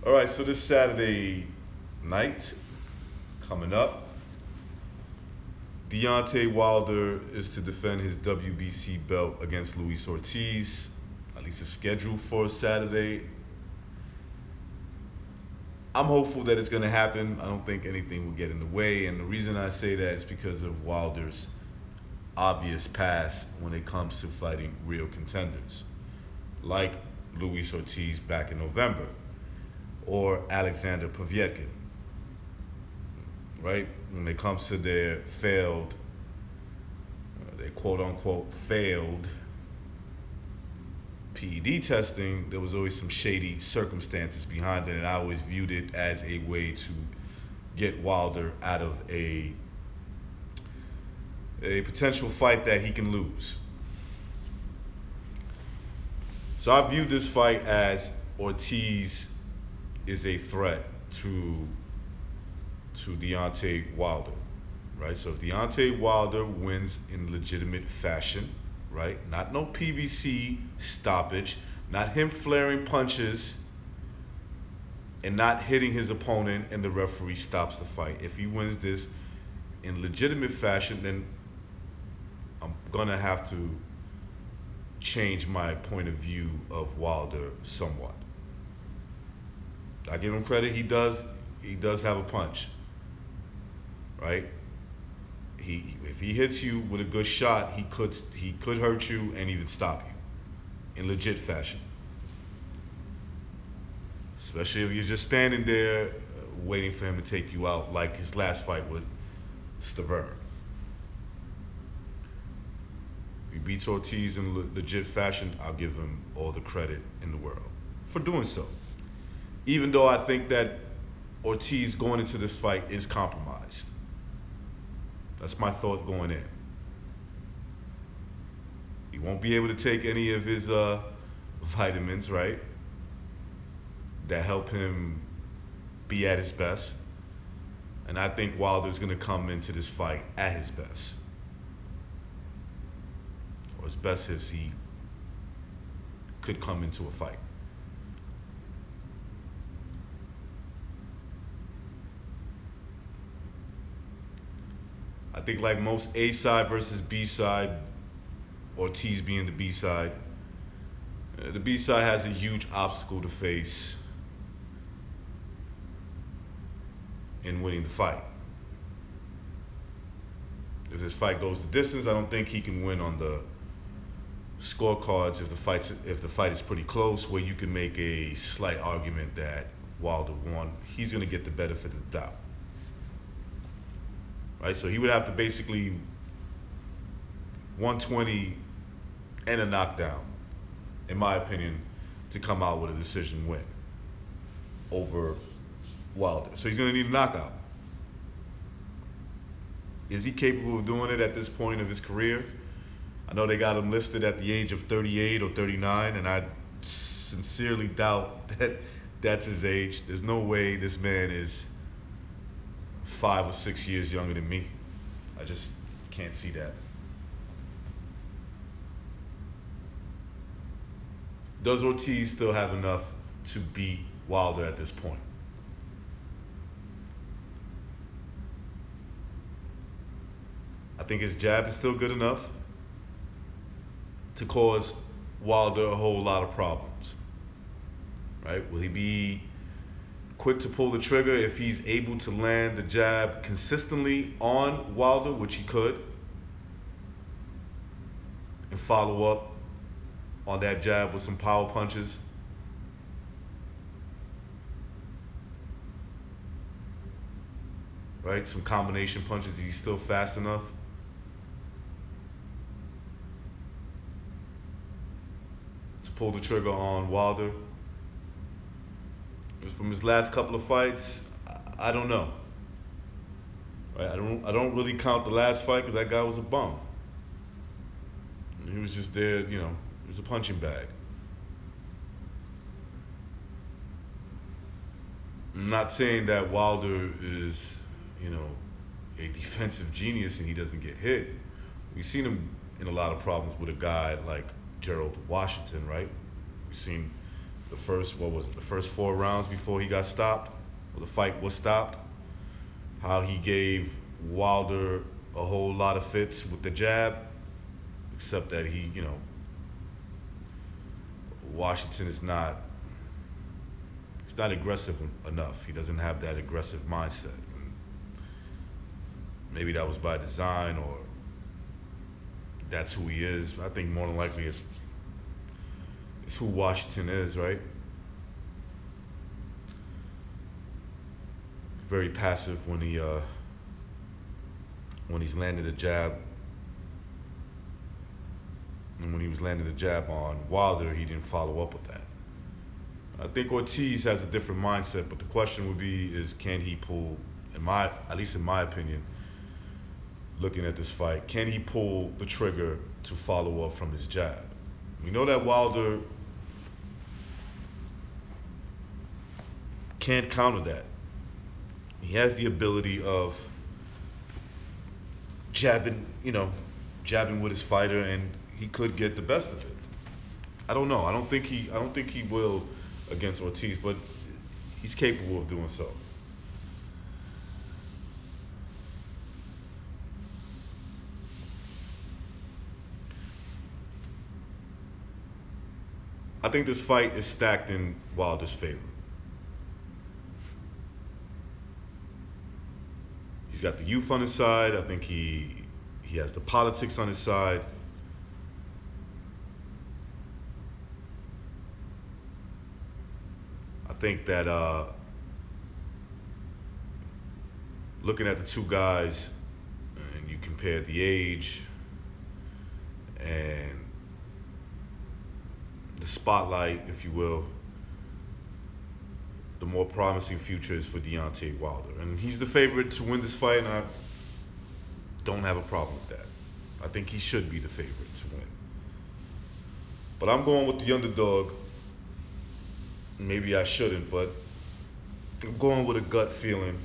All right, so this Saturday night coming up, Deontay Wilder is to defend his WBC belt against Luis Ortiz. At least it's scheduled for Saturday. I'm hopeful that it's going to happen. I don't think anything will get in the way. And the reason I say that is because of Wilder's obvious past when it comes to fighting real contenders, like Luis Ortiz back in November, or Alexander Povetkin, right? When it comes to their failed, their quote-unquote failed PED testing, there was always some shady circumstances behind it, and I always viewed it as a way to get Wilder out of a potential fight that he can lose. So I viewed this fight as Ortiz is a threat to Deontay Wilder, right? So if Deontay Wilder wins in legitimate fashion, right? Not no PBC stoppage, not him flaring punches and not hitting his opponent and the referee stops the fight. If he wins this in legitimate fashion, then I'm gonna have to change my point of view of Wilder somewhat. I give him credit, he does have a punch, right? If he hits you with a good shot, he could hurt you and even stop you in legit fashion. Especially if you're just standing there waiting for him to take you out, like his last fight with Stavern. If he beats Ortiz in legit fashion, I'll give him all the credit in the world for doing so. Even though I think that Ortiz going into this fight is compromised. That's my thought going in. He won't be able to take any of his vitamins, right? That help him be at his best. And I think Wilder's gonna come into this fight at his best. Or as best as he could come into a fight. I think like most A side versus B side, Ortiz being the B side, the B side has a huge obstacle to face in winning the fight. If this fight goes the distance, I don't think he can win on the scorecards if the fight is pretty close, where you can make a slight argument that Wilder won. He's gonna get the benefit of the doubt. Right, so he would have to basically 120 and a knockdown, in my opinion, to come out with a decision win over Wilder. So he's gonna need a knockout. Is he capable of doing it at this point of his career? I know they got him listed at the age of 38 or 39, and I sincerely doubt that that's his age. There's no way this man is 5 or 6 years younger than me. I just can't see that. Does Ortiz still have enough to beat Wilder at this point? I think his jab is still good enough to cause Wilder a whole lot of problems. Right? Will he be quick to pull the trigger if he's able to land the jab consistently on Wilder, which he could, and follow up on that jab with some power punches? Right? Some combination punches. Is he still fast enough? To pull the trigger on Wilder? From his last couple of fights, I don't know. Right? I don't really count the last fight because that guy was a bum. He was just there, you know, he was a punching bag. I'm not saying that Wilder is, you know, a defensive genius and he doesn't get hit. We've seen him in a lot of problems with a guy like Gerald Washington, right? We've seen the first, what was it, the first 4 rounds before he got stopped, or the fight was stopped, how he gave Wilder a whole lot of fits with the jab, except that he, Washington is not, he's not aggressive enough. He doesn't have that aggressive mindset. And maybe that was by design, or that's who he is. I think more than likely it's who Washington is, right? Very passive when he's landing a jab. And when he was landing the jab on Wilder, he didn't follow up with that. I think Ortiz has a different mindset, but the question would be is, can he pull, at least in my opinion, looking at this fight, can he pull the trigger to follow up from his jab? We know that Wilder can't counter that. He has the ability of jabbing with his fighter, and he could get the best of it. I don't know. I don't think he will against Ortiz, but he's capable of doing so. I think this fight is stacked in Wilder's favor. He's got the youth on his side. I think he has the politics on his side. I think that looking at the two guys, and you compare the age and the spotlight, if you will, the more promising future is for Deontay Wilder. And he's the favorite to win this fight, and I don't have a problem with that. I think he should be the favorite to win. But I'm going with the underdog. Maybe I shouldn't, but I'm going with a gut feeling.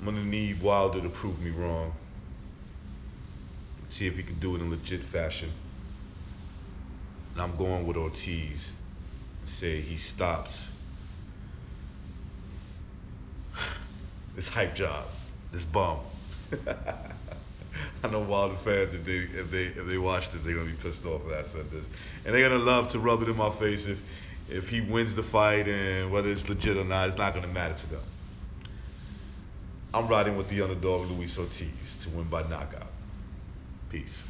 I'm gonna need Wilder to prove me wrong. See if he can do it in legit fashion. And I'm going with Ortiz. Say he stops this hype job, this bum. I know Wilder fans, if they watch this, they're gonna be pissed off that I said this, and they're gonna love to rub it in my face if he wins the fight, and whether it's legit or not, it's not gonna matter to them. I'm riding with the underdog Luis Ortiz to win by knockout. Peace.